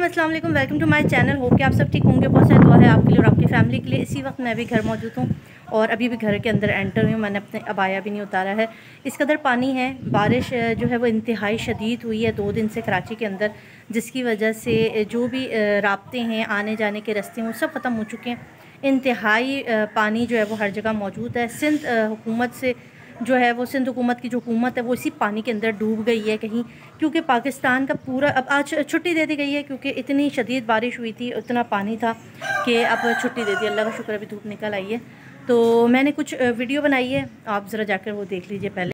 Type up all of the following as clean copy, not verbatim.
Team, अस्सलाम वालेकुम, welcome to my channel. Hope कि आप सब ठीक होंगे। बहुत सारी दुआ है आपके लिए और आपकी फैमिली के लिए। इसी वक्त मैं भी घर मौजूद हूँ और अभी भी घर के अंदर एंटर हुई हूँ। मैंने अपने अबाया भी नहीं उतारा है, इस कदर पानी है। बारिश जो है वो इंतहाई शदीद हुई है 2 दिन से कराची के अंदर, जिसकी वजह से जो भी राब्ते हैं, आने जाने के रास्ते हैं, वो सब ख़त्म हो चुके हैं। इंतहाई पानी जो है वो हर जगह मौजूद है। सिंध हुकूमत से जो है वो सिंध हुकूमत की जो हुकूमत है वो इसी पानी के अंदर डूब गई है कहीं, क्योंकि पाकिस्तान का पूरा अब आज छुट्टी दे दी गई है, क्योंकि इतनी शदीद बारिश हुई थी, इतना पानी था कि अब छुट्टी दे दी। अल्लाह का शुक्र, अभी धूप निकल आई है। तो मैंने कुछ वीडियो बनाई है, आप ज़रा जाकर वो देख लीजिए पहले।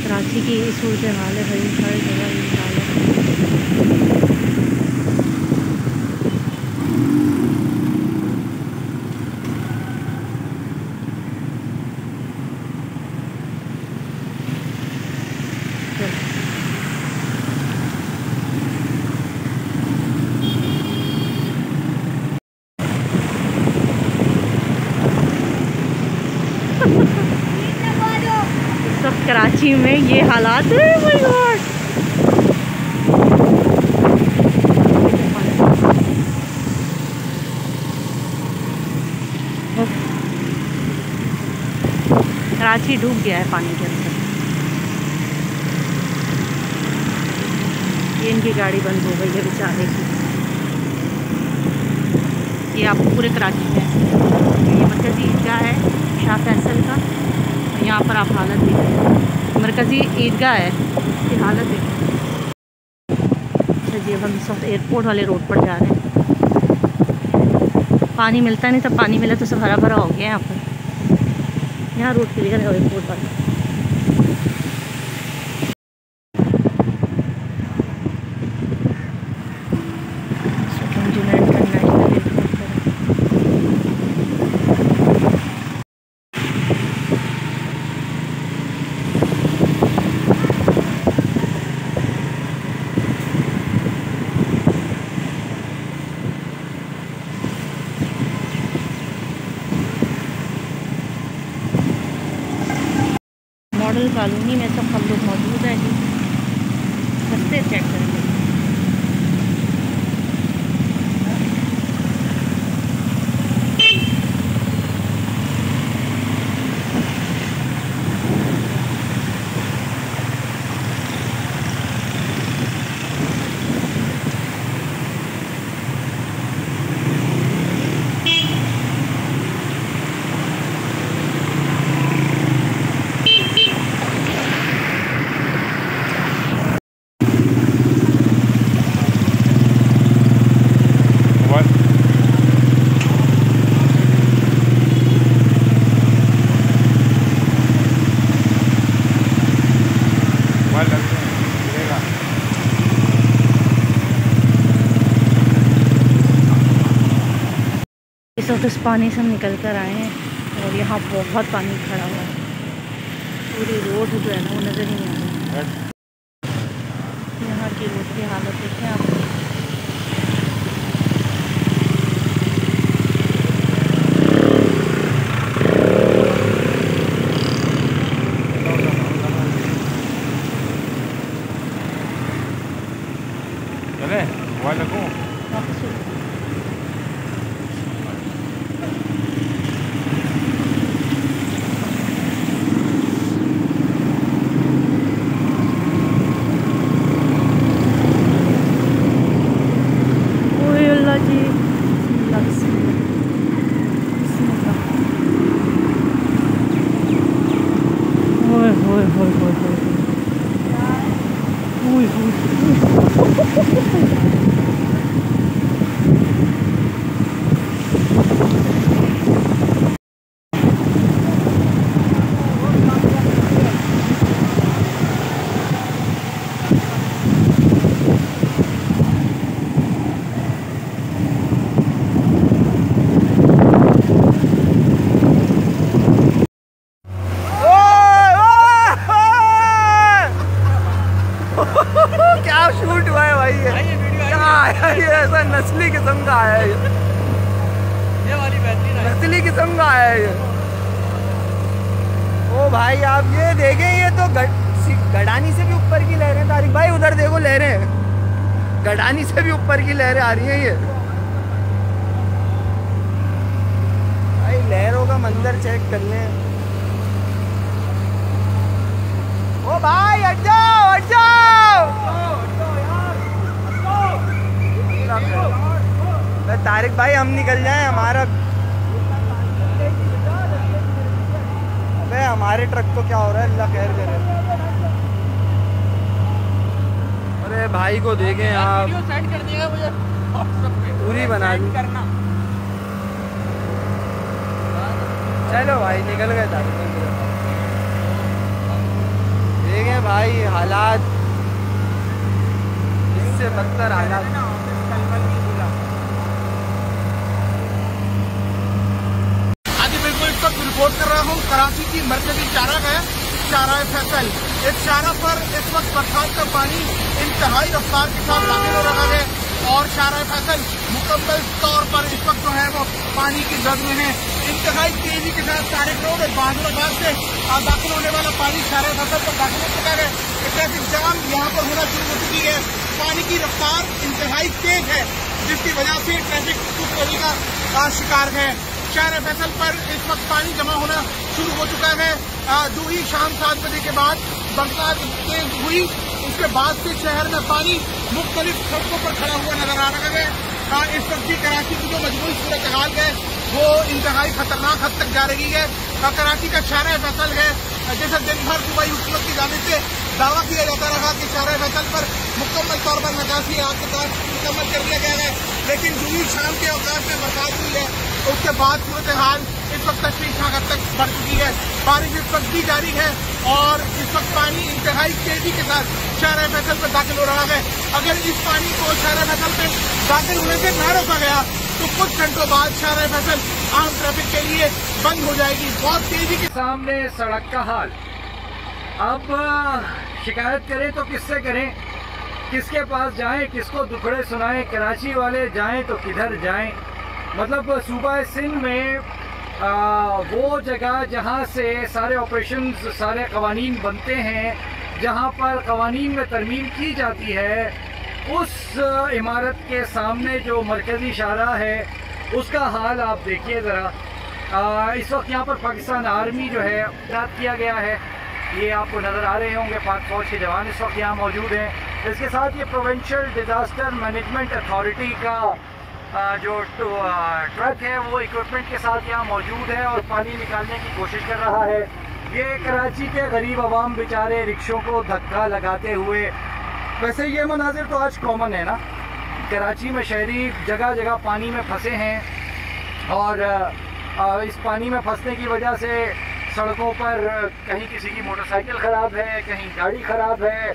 कराची की सूरत हाल है भाई, हर जगह ये हाल है। इस वक्त कराची में ये हालात है। माय गॉड, कराची डूब गया है पानी के अंदर। ये इनकी गाड़ी बंद हो गई है बेचारे की। ये आपको पूरे कराची में ये मरकज़ी ईदगाह है शाह फैसल का, यहाँ पर आप हालत देखें। मरकज़ी ईदगाह है, इसकी हालत देखें। अच्छा जी, अब हम इस वक्त एयरपोर्ट वाले रोड पर जा रहे हैं। पानी मिलता नहीं था, पानी मिला तो सब हरा भरा हो गया यहाँ पर। यहाँ रोड क्लियर है एयरपोर्ट वाला। मॉडल कॉलोनी में सब हम लोग मौजूद हैं जी। रास्ते चेक करेंगे। इस वक्त उस पानी से हम निकल कर आए हैं और यहाँ बहुत पानी खड़ा हुआ है। पूरी रोड जो है ना वो नज़र ही नहीं आ रही। यहाँ की रोड की हालत देखें आप। आया ये, ऐसा नस्ली किस्म का आया ये वाली बेहतरीन है, नस्ली किस्म का आया ये। ओ भाई आप ये देखें, ये तो गडानी से भी ऊपर की लहरें तारिक भाई, उधर देखो लहरें, गडानी से भी ऊपर की लहरें आ रही हैं ये भाई। लहरों का मंजर चेक कर लें। ओ भाई हट जाओ हट जाओ। तारिक भाई हम निकल जाएं, हमारा अबे हमारे ट्रक को क्या हो रहा है, अल्लाह खैर करे। अरे भाई को देखें आप, सेंड कर दिएगा मुझे पूरी बना दी करना। चलो भाई निकल गए तारिक भाई। देखें भाई हालात, इससे बदतर हालात। रिपोर्ट कर रहा हूँ कराची की मरकजी चारा है, चारा फैसल। इस चारा पर इस वक्त बरसात का पानी इंतहाई रफ्तार के साथ दाखिल हो रहा है और चारा फैसल मुकम्मल तौर पर इस वक्त जो है वो पानी की जद में है। इंतहाई तेजी के साथ तारिक रोड बहादुराबाद से दाखिल होने वाला पानी चारा फैसल पर दाखिल हो चुका है। ट्रैफिक जाम यहाँ पर होना शुरू हो चुकी है। पानी की रफ्तार इंतहाई तेज है जिसकी वजह से ट्रैफिक रुकने का शिकार है। चारा फैसल पर इस वक्त पानी जमा होना शुरू हो चुका है। जो ही शाम 7 बजे के बाद बरसात तेज हुई, उसके बाद से शहर में पानी मुख्तलिफ सड़कों पर खड़ा हुआ नजर आ रहा है। इस वक्त की कराची की जो मजबूरी सूरत हाल है वो इंतहाई खतरनाक हद तक जा रही है। कराची का चारा फैसल है, जैसे दिन भर दुबई हुकूमत की जानिब से दावा किया जाता रहा कि चारा फैसल पर मुकम्मल तौर पर निकासी आज के बाद मुकम्मल कर दिया गया है, लेकिन जो ही शाम के अवकाश में बरसात हुई है उसके बाद सूरत हाल इस वक्त तशवीशनाक हद तक बढ़ चुकी है। बारिश इस वक्त भी जारी है और इस वक्त पानी इंतहाई तेजी के साथ चारा फैसल पर दाखिल हो रहा है। अगर इस पानी को चारा फैसल पर दाखिल होने से न रोका गया तो कुछ घंटों बाद चारा फैसल आम ट्रैफिक के लिए बंद हो जाएगी। बहुत तेजी के सामने सड़क का हाल। अब शिकायत करें तो किससे करें, किसके पास जाएं, किसको दुखड़े सुनाएं। कराची वाले जाएं तो किधर जाएं। मतलब सूबा सिंध में वो जगह जहाँ से सारे ऑपरेशंस, सारे कवानीन बनते हैं, जहाँ पर कवानीन में तरमीम की जाती है, उस इमारत के सामने जो मरकज़ी शाहरा है उसका हाल आप देखिए ज़रा। इस वक्त यहाँ पर पाकिस्तान आर्मी जो है तैनात किया गया है, ये आपको नज़र आ रहे होंगे। पाक फौज के जवान इस वक्त यहाँ मौजूद हैं। इसके साथ ये प्रोविंशियल डिज़ास्टर मैनेजमेंट अथॉरिटी का जो ट्रक है वो इक्विपमेंट के साथ यहाँ मौजूद है और पानी निकालने की कोशिश कर रहा है। ये कराची के गरीब आवाम बेचारे रिक्शों को धक्का लगाते हुए, वैसे ये मनाजिर तो आज कॉमन है ना, कराची में शहरी जगह जगह पानी में फंसे हैं और इस पानी में फंसने की वजह से सड़कों पर कहीं किसी की मोटरसाइकिल ख़राब है, कहीं गाड़ी ख़राब है,